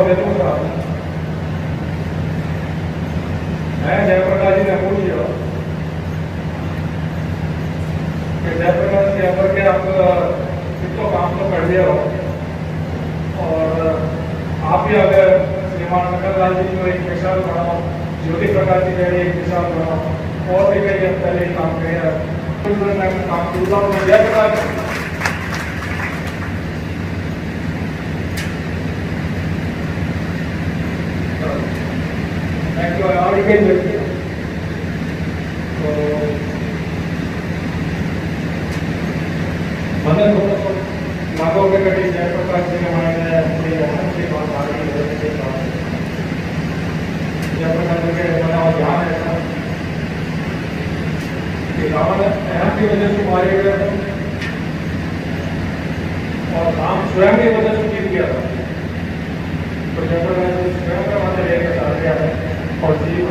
देता हूँ। मैं जयप्रकाश जी ने पूछ लिया कि जयप्रकाश जी अगर के आप कितना काम तो कर लिया हो और आप ही अगर श्रीमान नकललाल जी को एक मिसाल बनाओ, ज्योति प्रकाश जी का एक मिसाल बनाओ और भी कई पहले काम किया काम पूरा हो जयप्रकाश और तो मैंने माधव के कटी जयप्रकाश जी हमारे बात आ रही है जयप्रकाश जी के बना ध्यान है कि रावण अहम की वजह से मारे गए और राम स्वयं की वजह से जीत गया था। तो जयप्रकाश जी स्वयं का मत लेकर आ गया है और जीव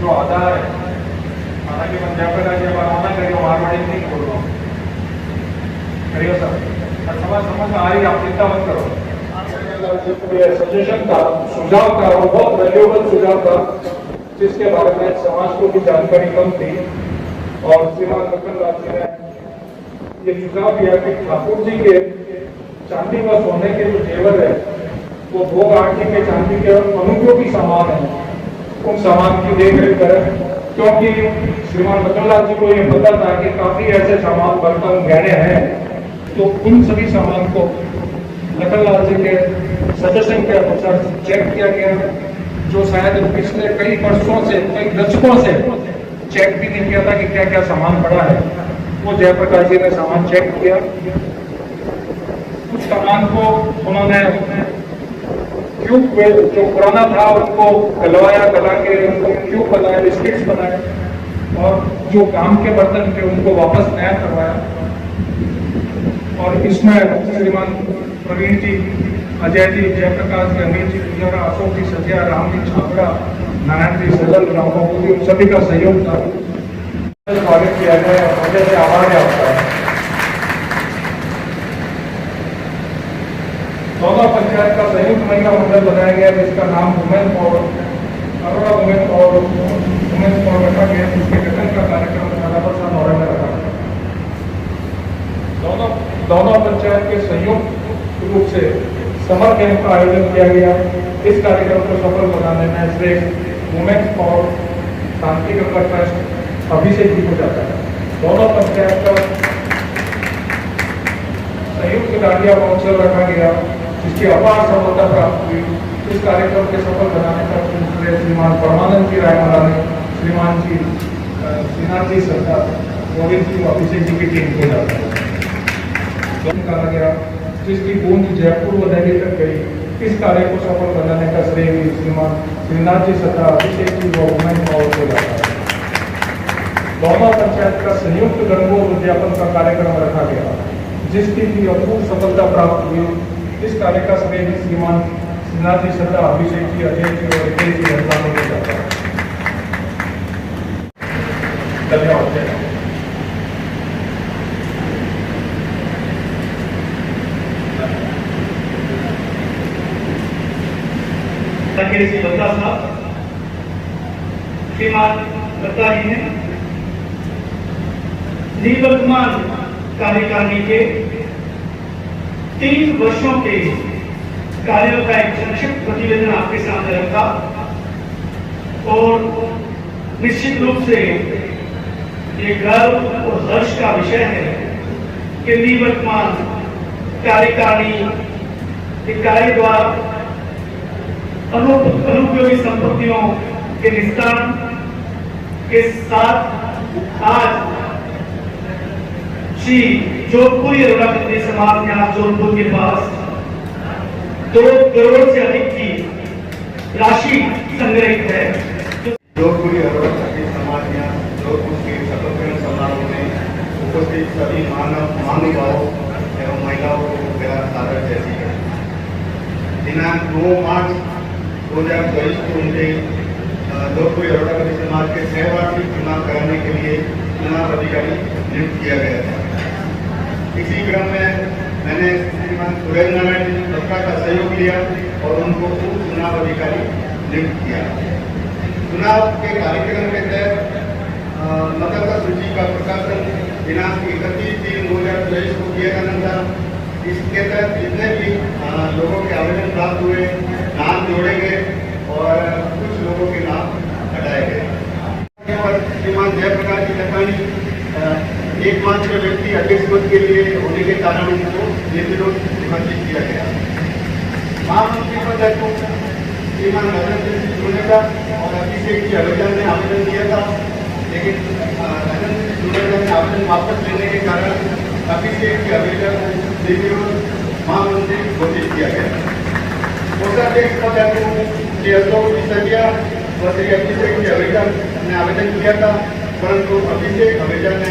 जो आधार है हालांकि मैं जयप्रकाश जी बनाना करियो मारवाड़ी नहीं बोल रहा हूँ करियो सर समझ में आ रही आप चिंता मत करो। सजेशन था, सुझाव था और बहुत वैल्यूएबल सुझाव था जिसके बारे में समाज को भी जानकारी कम थी और श्रीमान नकललाल जी ने ये सुझाव दिया कि ठाकुर जी के चांदी व सोने के जो जेवर है वो भोग आरती के चांदी के अनुपयोगी सामान है, उन सामान की देख रेख करें क्योंकि श्रीमान नकललाल जी को ये पता था कि काफी ऐसे सामान बर्तन गहने हैं तो उन सभी सामान को नकललाल जी के सजेशन के अनुसार चेक किया गया जो शायद पिछले कई वर्षों से कई दशकों से चेक भी नहीं किया था कि क्या क्या सामान पड़ा है। वो जयप्रकाश जी ने सामान चेक किया, कुछ सामान को उन्होंने क्यूब जो पुराना था उनको गलवाया, गला के उनको क्यूब बनाए, बिस्किट्स बनाए और जो काम के बर्तन थे उनको वापस नया करवाया। और इसमें श्रीमान प्रवीण जी, अजय जी, जयप्रकाश जी, अनिल जी गुजरा, अशोक जी सजिया, राम जी छाबड़ा, नारायण जी सजल, राम बाबू जी, उन सभी का सहयोग था। स्वागत किया गया, वजह से आभार है आपका। दोनों पंचायत का संयुक्त महिला मंडल बनाया गया जिसका नाम वुमेन और अरोड़ा वुमेन और वुमेन और रखा गया, जिसके गठन का कार्यक्रम राधाप्रसाद नौरे में रखा गया। दोनों पंचायत के संयुक्त रूप से समर कैंप का आयोजन किया गया। इस कार्यक्रम को सफल बनाने में श्रेय वुमेन और शांति गंगा ट्रस्ट अभिषेक जी को जाता है। दोनों पंचायत का संयुक्त डांडिया महोत्सव रखा गया जिसकी अपार सफलता प्राप्त हुई। इस कार्यक्रम के सफल बनाने का श्रेय श्रीमान परमानंद जी रायमलानी, श्रीमान जी श्रीनाथ जी सरकार, गोविंद जी, अभिषेक जी की टीम को जाता है। कहा गया जिसकी गूंज जयपुर व दिल्ली तक गई। इस कार्य को सफल बनाने का श्रेय श्रीमान श्रीनाथ जी सरकार, अभिषेक जी व वुमेन पावर को जाता है। दोनों पंचायत का संयुक्त गणगौर उद्यापन का कार्यक्रम रखा गया जिसकी भी अपूर्व सफलता प्राप्त हुई। इस कार्य का श्रेय श्रीमान श्रीनाथ जी सरकार, अभिषेक जी, अजय जी और रितेश जी रंगानों को जाता है। धन्यवाद। श्री बत्ता साहब, श्रीमान बत्ता जी ने निवर्तमान कार्यकारिणी के 3 वर्षों के कार्यों का एक संक्षिप्त प्रतिवेदन आपके सामने रखा और निश्चित रूप से ये गर्व और हर्ष का विषय है कि निवर्तमान कार्यकारिणी इकाई द्वारा अनुपयोगी संपत्तियों के निस्तारण के साथ आज श्री जोधपुर अरोड़ा बिजली समाज यहाँ जोधपुर के पास 2 करोड़ से अधिक की राशि संग्रहित है। जोधपुर अरोड़ा बिजली समाज यहाँ जोधपुर के शपथ समारोह में उपस्थित सभी महानुभावों एवं महिलाओं को मेरा सादर जैसी है। दिनांक 2 मार्च 2022 को उनके जोधपुर अरोड़ा समाज के सहवार्षिक चुनाव कराने के लिए चुनाव अधिकारी नियुक्त किया गया था। इसी क्रम में मैंने श्रीमान सुरेंद्र नारायण दत्ता का सहयोग लिया और उनको उप चुनाव अधिकारी नियुक्त किया। चुनाव के कार्यक्रम के तहत मतदाता सूची का प्रकाशन दिनांक 31/3/2023 को किया जाना था। इसके तहत जितने भी लोगों के आवेदन प्राप्त हुए, नाम जोड़े गए और कुछ लोगों के नाम हटाए गए। श्रीमान जयप्रकाश जी लखानी एकमात्र व्यक्ति अध्यक्ष पद के लिए होने के कारण उनको निर्विरोध निर्वाचित किया गया। महामंत्री पद को श्रीमान राजेंद्र सिंह सोनेका और अभिषेक जी अवेजा ने आवेदन दिया था, लेकिन राजेंद्र सिंह सोनेका ने आवेदन वापस लेने के कारण अभिषेक जी अवेजा को निर्विरोध महामंत्री घोषित किया गया। कोषाध्यक्ष पद को श्री अशोक सिसोदिया और श्री अभिषेक जी अवेजा ने आवेदन किया था, परंतु अभिषेक अवेजा ने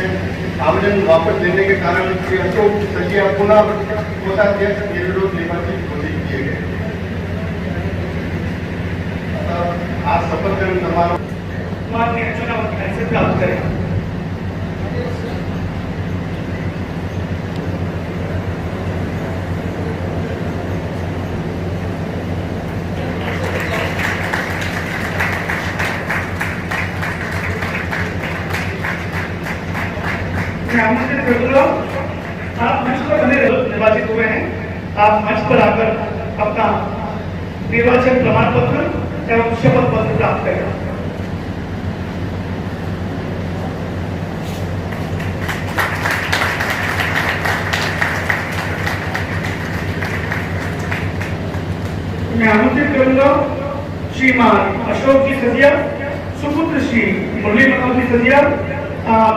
आवेदन वापस लेने के कारण श्री अशोक सिसोदिया पुनः कोषाध्यक्ष निर्विरोध निर्वाचित घोषित किए गए। आज शपथ ग्रहण समारोह माननीय चुनाव अधिकारी से प्राप्त करें। आमंत्रित करूंगा, आप मंच पर बने निर्वाचित हुए हैं। आप मंच पर आकर अपना निर्वाचन प्रमाण पत्र एवं शपथ पत्र प्राप्त करें। मैं आमंत्रित करूंगा श्रीमान अशोक जी सिसोदिया, सुपुत्र श्री मुरली मनोहर जी सिसोदिया, आप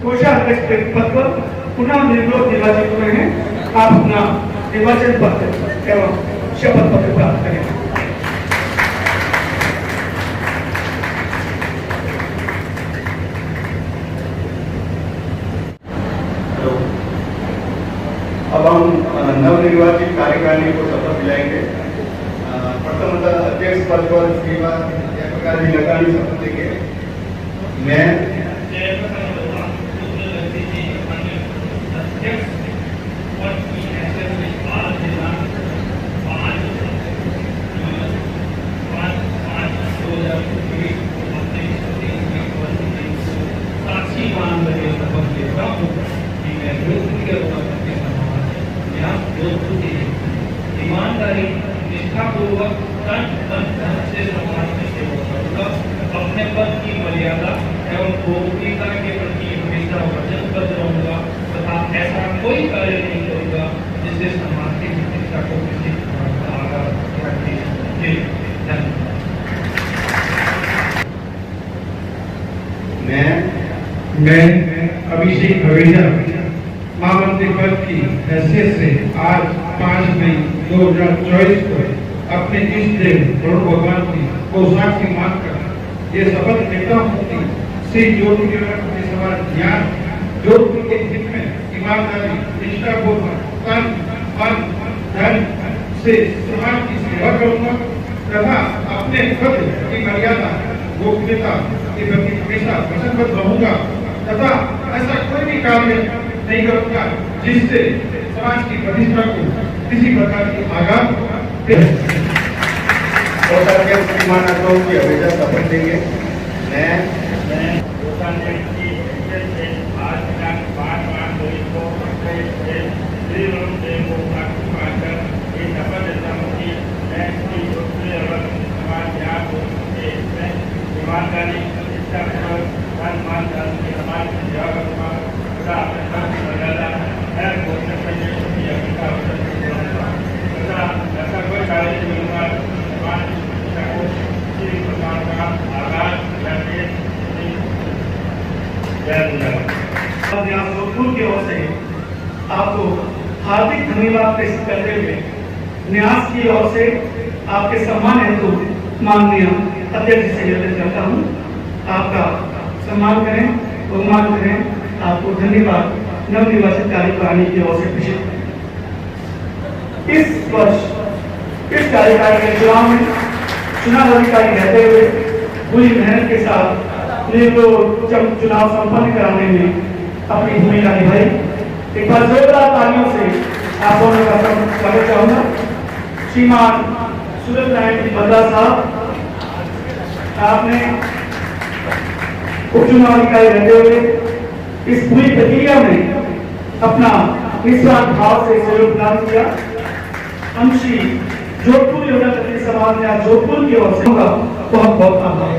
कोषाध्यक्ष पद पर पुनः निर्विरोध निर्वाचित हुए हैं। आप अपना निर्वाचन पत्र एवं शपथ पत्र प्राप्त करें। अब हम नवनिर्वाचित कार्यकारिणी को शपथ दिलाएंगे। प्रथमतः अध्यक्ष पद पर श्रीमान जयप्रकाश जी लखानी शपथ लेंगे। मैं ईमानदारी, निष्ठापूर्वक, तन मन धन से समाज में सेवा करूंगा। अपने पद की मर्यादा एवं गोपनीयता के प्रति हमेशा वचनबद्ध रहूंगा तथा ऐसा कोई कार्य नहीं करूंगा जिससे समाज की प्रतिष्ठा को किसी प्रकार का आघात पहुंचे। धन्यवाद। मैं अभिषेक अवेजा महामंत्री पद की हैसियत से आज 5 मई 2024 को अपने इष्ट देव वरुण भगवान की साक्षी मानकर ये शपथ लेता हूँ कि श्री जोधपुर के सवाल ज्ञान जोधपुर के हित में ईमानदारी, निष्ठापूर्वक, तन मन धन से समाज की सेवा करूंगा तथा अपने पद की मर्यादा गोपनीयता के प्रति हमेशा वचनबद्ध रहूंगा तथा ऐसा कोई भी कार्य नहीं करूंगा जिससे समाज की प्रतिष्ठा को किसी प्रकार की आघात श्रीमान अशोक जी अवेजा शपथ लेंगे। मैं आज दिनांक 5/5/2023 को श्री वरुण देव को साक्षी मानकर ये शपथ लेता हूँ कि मैं श्री जोधपुर समाज के ईमानदारी, निष्ठापूर्वक, तन मन धन के समाज की सेवा करूंगा तथा अपने पद की मर्यादा हर घोषणा के लिए अपनी अभिता वचन करूंगा तथा ऐसा कोई कार्य नहीं करूंगा समाज की प्रतिष्ठा को किसी प्रकार का आघात या ठेस नहीं अब यहाँ जोधपुर की ओर से आपको हार्दिक धन्यवाद पेश करते हुए न्यास की ओर से आपके सम्मान हेतु माननीय अध्यक्ष से निवेदन करता हूँ, आपका सम्मान करें, बहुमान करें। आपको धन्यवाद नवनिर्वाचित कार्यकारिणी की ओर से पेश करें। इस वर्ष इस कार्यकारिणी के चुनाव में चुनाव अधिकारी रहते हुए पूरी मेहनत के साथ ये जो चुनाव संपन्न कराने में अपनी भूमिका निभाई। एक बार जोरदार तालियों से आप दोनों का स्वागत चाहूंगा। श्रीमान सूरज नारायण जी बद्रा साहब, आपने उपचुनाव अधिकारी रहते हुए इस पूरी प्रक्रिया में अपना निस्वार्थ भाव से सहयोग प्रदान किया। हम श्री जोधपुर योजना प्रतिनिधि समाज ने आज जोधपुर की ओर से बहुत बहुत आभार।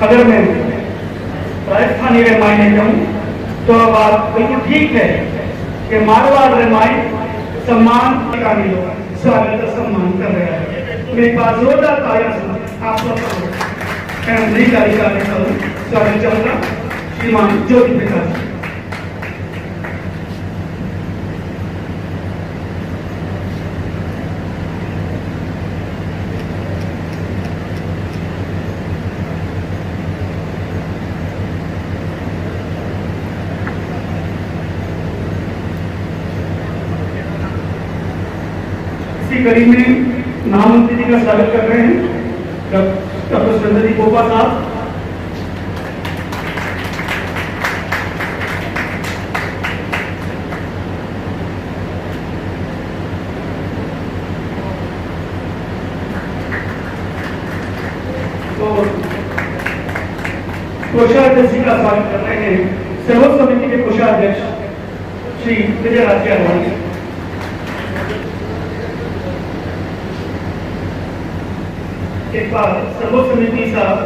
अगर मैं राजस्थानी रामायण में कहूं तो बात बिल्कुल ठीक है कि मारवाड़ रामायण सम्मान का नहीं होगा, स्वागत का सम्मान कर रहा है। मेरे पास जोरदार तालियां सुन आप लोग नई तालिका में स्वागत चाहूंगा श्रीमान ज्योति प्रकाश जी। इसी कड़ी में महामंत्री जी का स्वागत कर रहे हैं डॉक्टर सुरेंद्र जी पोपा साहब। तो कोषाध्यक्ष जी का स्वागत कर रहे हैं सर्वोच्च समिति के कोषाध्यक्ष श्री विजय राज। एक बार सर्वोच्च समिति साहब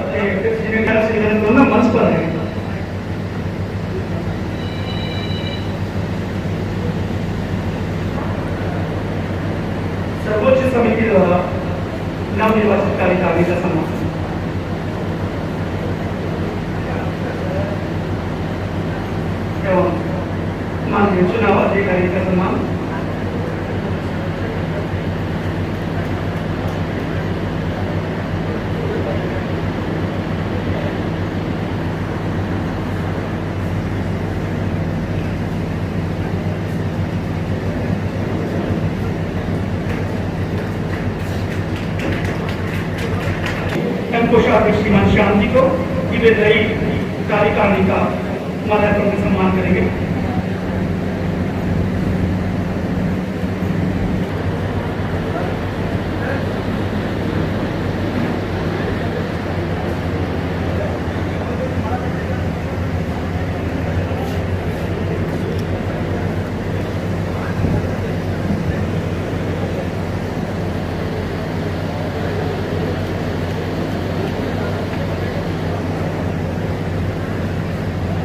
मंच पर है। सर्वोच्च समिति द्वारा नवनिर्वाचित कार्यकारिणी का सम्मान। एवं माननीय चुनाव अधिकारी का सम्मान। कोषाध्यक्ष श्रीमान श्याम जी को वे नई कार्यकारिणी का माल्यार्पण में सम्मान करेंगे।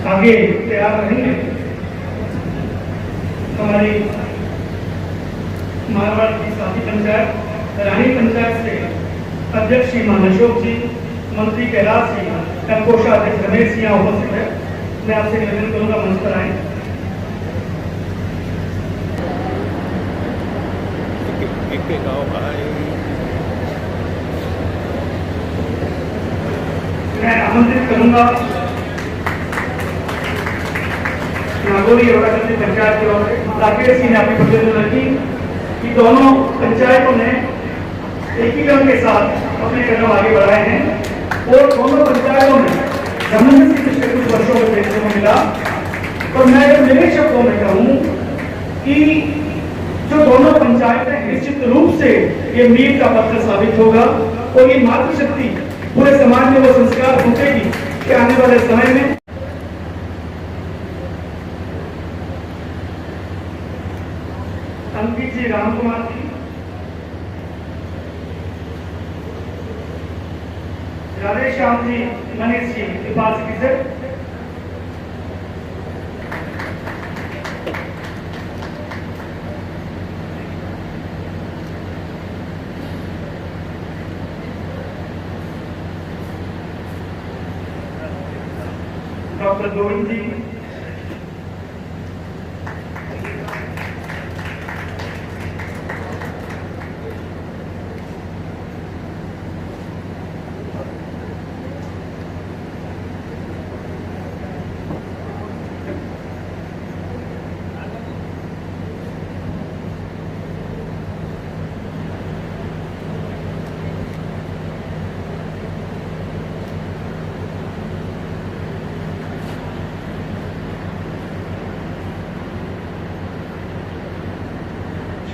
आगे तैयार रहेंगे हमारी मारवाड़ की साथी पंचायत रानी पंचायत से अध्यक्ष श्रीमान अशोक जी, मंत्री कैलाश जी, कोषाध्यक्ष रमेश जी यहाँ उपस्थित है। मैं आपसे निवेदन करूंगा मंच पर आए। मैं आमंत्रित करूंगा नागौरी और पंचायत की ओर से राकेश जी ने अपनी प्रतिनिधित्व रखी कि दोनों पंचायतों ने एकीकरण के साथ अपने कदम आगे बढ़ाए हैं और दोनों पंचायतों में सामंजस्य पिछले कुछ वर्षों में देखने को मिला। और मैं अगर मेरे शब्दों में कहूँ कि जो दोनों पंचायतें निश्चित रूप से ये मील का पत्थर साबित होगा और ये मातृशक्ति पूरे समाज में वो संस्कार पहुंचेगी कि आने वाले समय में अंकित जी, राम कुमार जी, राधे श्याम जी, मनीष जी, विपास जी, डॉक्टर गोविंद जी,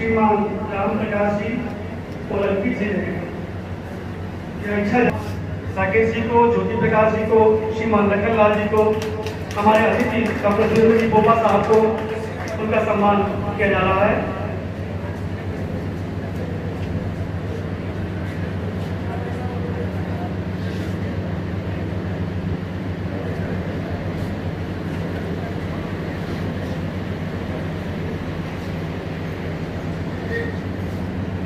श्रीमान राम प्रकाश जी ओलंपिक जी ने यह इच्छा साकेत जी को, ज्योति प्रकाश जी को, श्रीमान लखन लाल जी को, हमारे अतिथि डॉक्टर जी बोपा साहब को उनका सम्मान किया जा रहा है।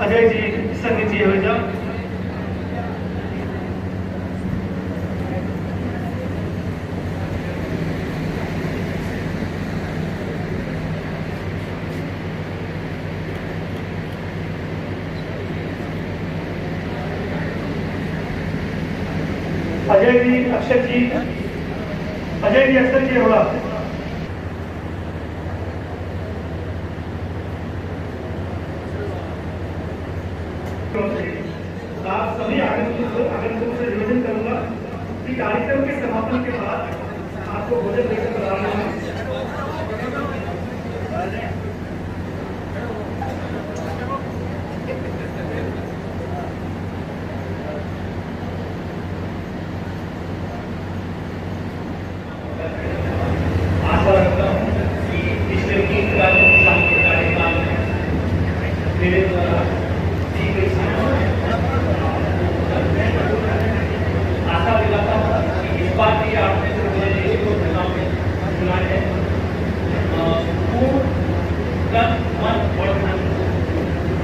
अजय जी संगीत जी हो जाओ। अजय जी अक्षर जी, अजय जी अक्षर जी होगा। आप सभी आगंतुकों से निवेदन करूंगा कि कार्यक्रम के समापन के बाद आपको भोजन देकर प्रदान है। आशा रखता हूँ कि पिछले 3 साल के कार्यकाल में मेरे द्वारा दी गई आशा दिलाता हूँ कि इस बार भी आपने जो मुझे देश को चुनाव में चुना है मन और धन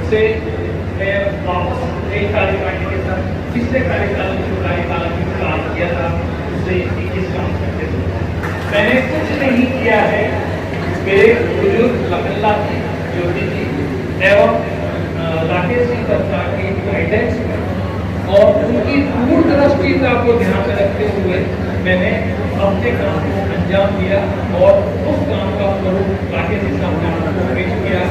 से मैं वापस एक कार्यकाल के साथ पिछले कार्यकाल में जो कार्यकाल में काम किया था उससे 21 काम करते थे। मैंने कुछ नहीं किया है। मेरे बुजुर्ग लखनलाल जी, ज्योति जी एवं राकेश जी दत्ता की गाइडेंस में और उनकी दूरदृष्टिता को ध्यान में रखते हुए मैंने अपने काम को अंजाम दिया और उस काम का स्वरूप राकेश जी सामने आपको पेश किया।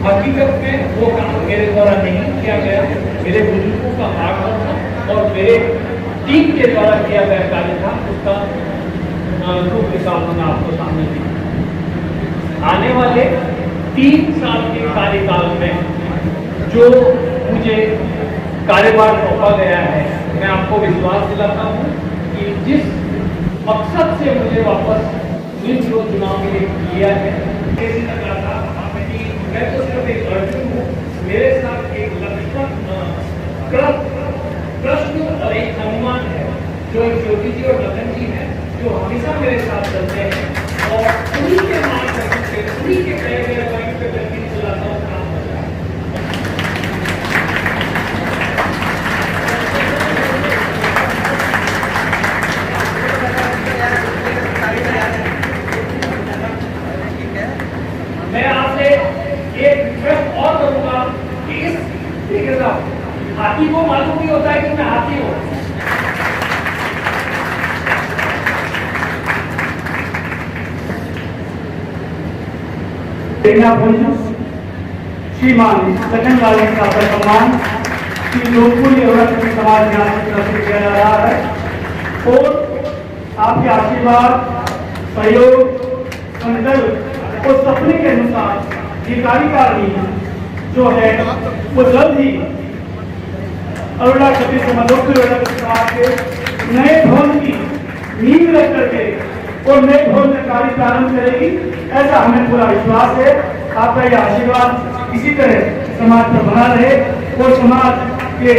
हकीकत में वो काम मेरे द्वारा नहीं किया गया, मेरे बुजुर्गों का मार्गदर्शन और मेरे टीम के द्वारा किया गया कार्य था। उसका रूप निकाल मैंने आपको सामने दिया। आने वाले 3 साल के कार्यकाल में जो मुझे कार्यभार सौंपा गया है, मैं आपको विश्वास दिलाता हूँ कि जिस मकसद से मुझे वापस चुनाव के लिए किया है, कैसे लग रहा था कि मैं तो सिर्फ एक अर्जुन हूँ, मेरे साथ एक लक्ष्मण कृष्ण और एक हनुमान है जो ज्योति जी और लखन जी है जो हमेशा मेरे साथ चलते हैं और उन्हीं के मार्गदर्शन से, उन्हीं के कहे गए पॉइंट पे व्यक्ति चलाता हूँ काम करता है। मैं आपसे एक रिक्वेस्ट और करूंगा कि इस देखिएगा हाथी को मालूम नहीं होता है कि मैं हाथी हूं। श्रीमान लखन लाल जी का सम्मान श्री जोधपुर समाज न्याय की तरफ से किया जा रहा है और आपके आशीर्वाद, सहयोग, संकल्प और सपने के अनुसार ये कार्यकारिणी जो है वो जल्द ही अरुणा क्षत्रिय समाज के नए भवन की नींव रख करके और नए भवन में कार्य प्रारंभ करेगी, ऐसा हमें पूरा विश्वास है। आपका यह आशीर्वाद इसी तरह समाज पर बना रहे और समाज के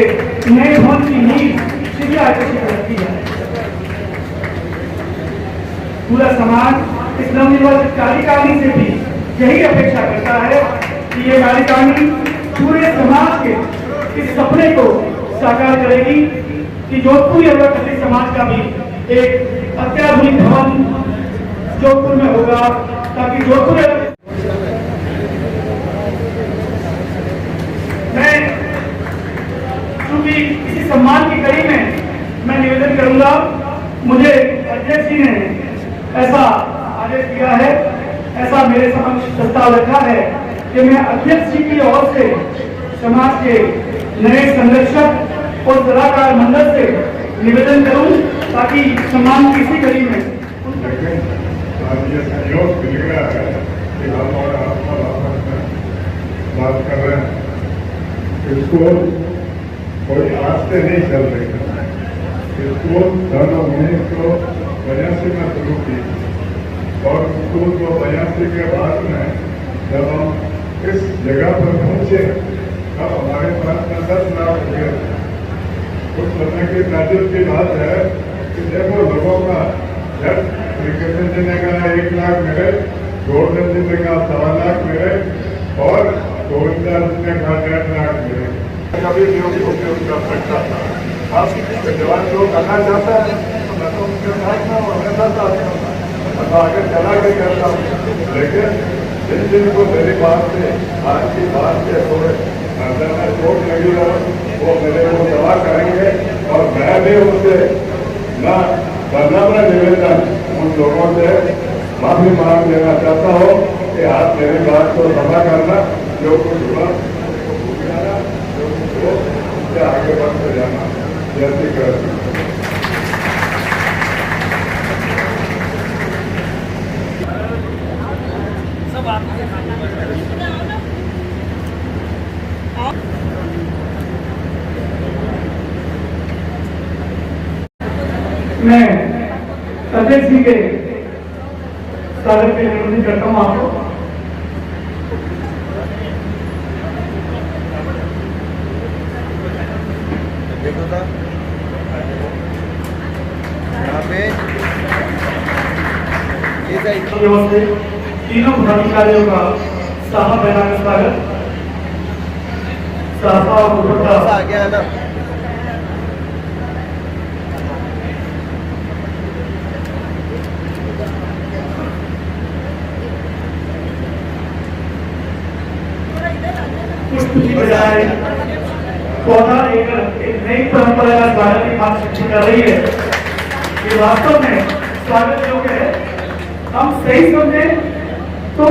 नए भवन की नींव सीधी आकर्षित रखती है। पूरा समाज इस नवनिर्वाचित कार्यकारिणी से भी यही अपेक्षा करता है कि ये कार्यकारिणी पूरे समाज के इस सपने को साकार करेगी कि जोधपुर क्षत्रिय समाज का भी एक अत्याधुनिक भवन जोधपुर में होगा, ताकि जोधपुर मैं चूंकि इसी सम्मान की कड़ी में मैं निवेदन करूंगा, मुझे अध्यक्ष जी ने ऐसा आदेश दिया है, ऐसा मेरे समक्ष प्रस्ताव रखा है कि मैं अध्यक्ष जी की ओर से समाज के नए संरक्षक और सलाहकार मंडल से निवेदन करूं ताकि सम्मान की इसी कड़ी में सहयोग मिल रहा है कि हम और आपका बात कर रहे हैं। स्कूल कोई आज से नहीं चल रही है। स्कूल सन 1982 में शुरू की और स्कूल को 82 के बाद में जब हम इस जगह पर पहुंचे तब हमारे पास में 10 लाख रुपये थे। कुछ समय की ताजुब की बात है कि देखो लोगों का जब क्रिकेट देने का 1 लाख मिले, गोल्डन देने का 1.25 लाख मिले और गोविंदा देने का 1.5 लाख मिले, कभी भी उपयोग कर सकता था। अब जवान जो करना चाहता है तो मैं तो उनके साथ में हमेशा चाहता हूँ, आगे चला के करता हूँ। लेकिन जिन दिन को मेरी बात से आज की बात से थोड़े अंदर में चोट लगी हो, वो मेरे को दवा करेंगे और मैं भी उनसे न बदला निवेदन उन लोगों से माफी मांग लेना चाहता हूँ कि आप मेरी बात को क्षमा करना, जो कुछ हुआ उसको भूल जाना, जो कुछ हो उससे आगे बढ़ते जाना। जय श्री कृष्ण। मैं अध्यक्ष जी के स्वागत की विनती करता हूँ आपको। देखो था यहाँ पे ये साइड तीनों पदाधिकारियों का साहा बहना का स्वागत। साहा और दुपट्टा आ गया है ना। पुष्प की बजाय पौधा एक नई परंपरा का स्वागत की बात शिक्षित कर रही है। ये वास्तव में स्वागत योग्य है। हम सही समझे तो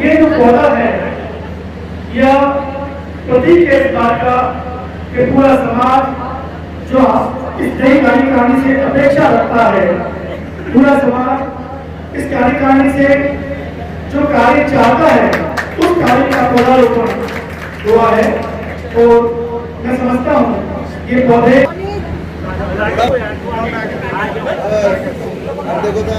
ये जो पौधा है यह प्रतीक है इस बात का कि पूरा समाज जो इस नई कार्यकारिणी से अपेक्षा रखता है, पूरा समाज इस कार्यकारिणी से जो कार्य चाहता है उस कार्य का पौधारोपण हुआ है। और मैं समझता हूँ ये पौधे देखो था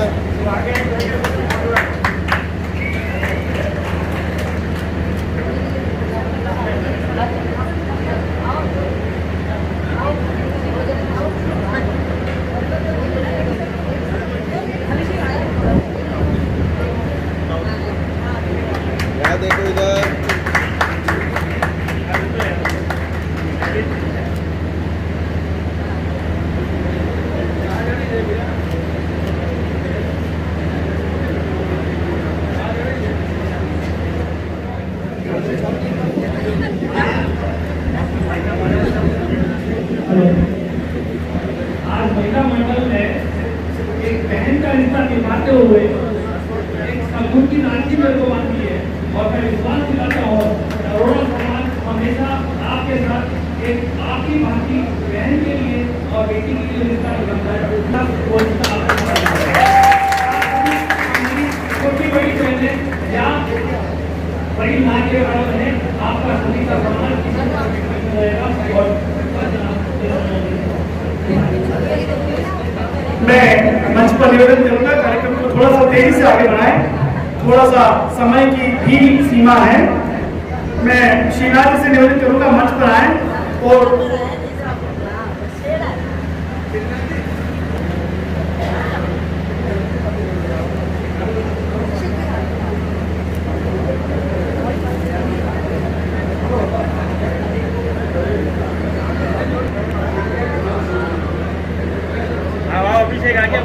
यहाँ देखो इधर आज महिला मंडल में एक बहन का रिश्ता निभाते हुए एक समूह की राशि मेरे को बांधी है और मैं विश्वास दिलाता हूँ करोड़ों समाज हमेशा आपके साथ एक आपकी भांति बहन के लिए और बेटी के लिए रिश्ता निभाता है। वो रिश्ता छोटी बड़ी बहनें या बड़ी माँ के बड़ा बहने आपका सभी का सम्मान रहेगा। और मैं मंच पर निवेदन करूंगा कार्यक्रम को थोड़ा सा तेजी से आगे बढ़ाएं, थोड़ा सा समय की भी सीमा है। मैं श्रीनाथ जी से निवेदन करूंगा मंच पर आए और अभिषेक आ गया।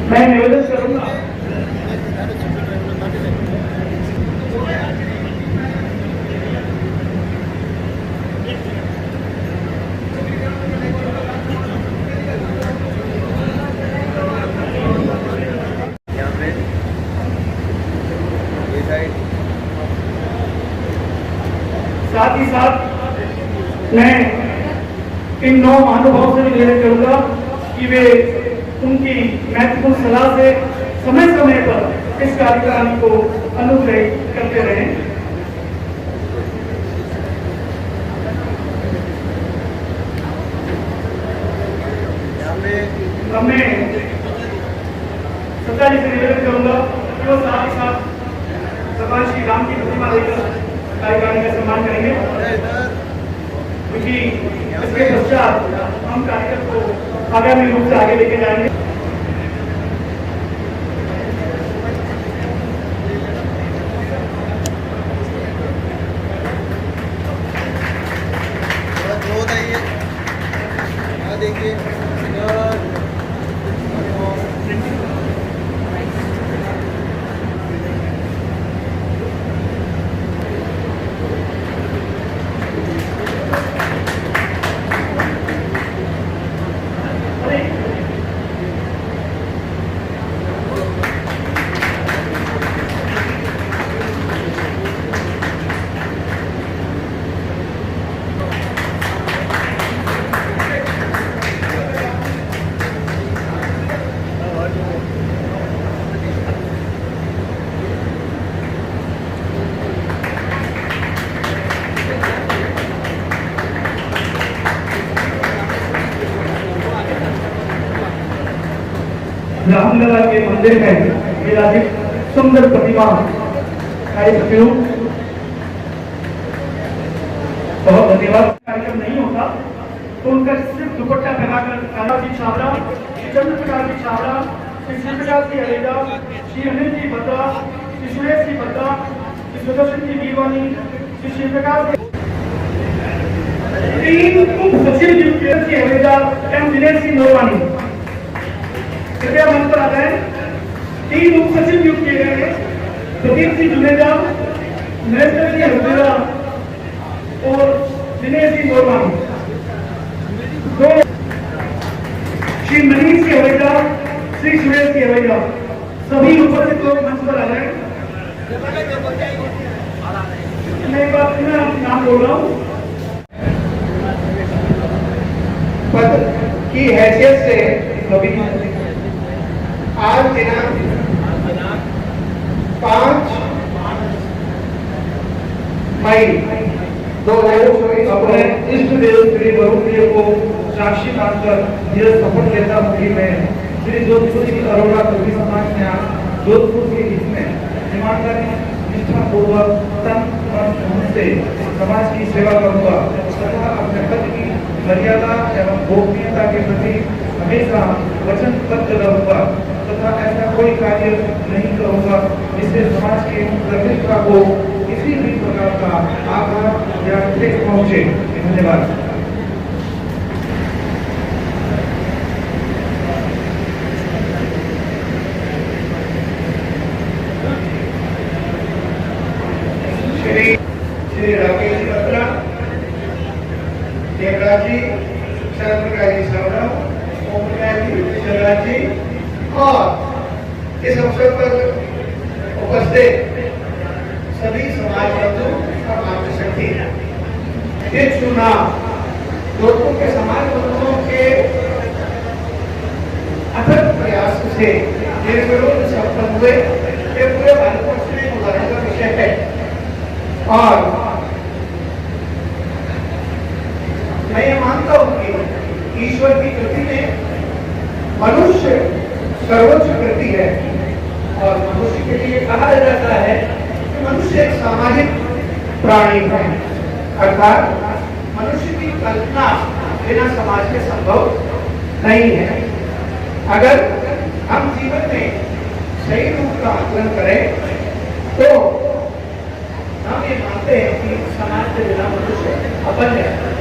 मैं निवेदन करूंगा महानुभाव से भी निवेदन करूंगा कि वे उनकी महत्वपूर्ण सलाह से समय समय पर इस कार्यक्रम को अनुग्रहित करते रहें। अब मैं सत्ता जी से निवेदन करूंगा कि वो साथ ही साथ भगवान श्री राम की प्रतिमा लेकर कार्यक्रम का सम्मान करेंगे, क्योंकि इसके पश्चात हम कार्यक्रम को आगामी रूप से आगे लेके जाएंगे। देखिए रामलला के मंदिर में विराजित सुंदर प्रतिमा कार्यक्रम बहुत धन्यवाद। कार्यक्रम नहीं होता तो उनका सिर्फ दुपट्टा पहनाकर काला जी छावड़ा, चंद्र प्रकाश जी छावड़ा, श्री शिवप्रकाश जी हरेजा, श्री अनिल जी बत्रा, श्री सुरेश जी बत्रा, श्री सुदर्शन जी दीवानी, श्री शिवप्रकाश तीन उप सचिव जी हरेजा एवं दिनेश सिंह नोरवानी कृपया मंच पर आ जाए। तीन उप सचिव नियुक्त किए गए हैं, प्रदीप सिंह जुनेजा, नरेंद्र सिंह हरदेरा और दिनेश सिंह नोरवानी। दो श्री मनीष सिंह हवेजा, श्री सुरेश सिंह हवेजा, सभी उपस्थित लोग मंच पर आ जाए। मैं एक बार नाम बोल रहा हूँ। पद की हैसियत से सभी आज दिनांक 5 मई 2024 अपने इष्ट देव श्री वरुण देव को साक्षी मानकर यह शपथ लेता हूँ कि मैं श्री जोधपुर की अरोड़ा कवि समाज में जोधपुर के हित में ईमानदारी निष्ठापूर्वक तन मन धन से समाज की सेवा करूंगा तथा अपने पद की मर्यादा एवं गोपनीयता के प्रति हमेशा वचनबद्ध रहूंगा तथा ऐसा कोई कार्य नहीं करूंगा जिससे समाज की प्रतिष्ठा को किसी भी प्रकार का आघात या ठेस पहुंचे। धन्यवाद। श्री राकेश जी बत्रा, देवराज जी, शरद प्रकाश जी छावड़ा, ओम प्रकाश जी, शिवराज जी और इस अवसर पर उपस्थित सभी समाज बंधु और मातृशक्ति। ये चुनाव जोधपुर के समाज बंधुओं के अथक प्रयास से निर्विरोध संपन्न हुए। ये पूरे भारतवर्ष में उदाहरण का विषय है और मैं ये मानता हूं कि ईश्वर की कृति में मनुष्य सर्वोच्च कृति है और मनुष्य के लिए कहा जाता है कि मनुष्य एक सामाजिक प्राणी है, अर्थात मनुष्य की कल्पना बिना समाज के संभव नहीं है। अगर हम जीवन में सही रूप का आकलन करें तो हम ये मानते हैं कि समाज के बिना मनुष्य अपन्य है।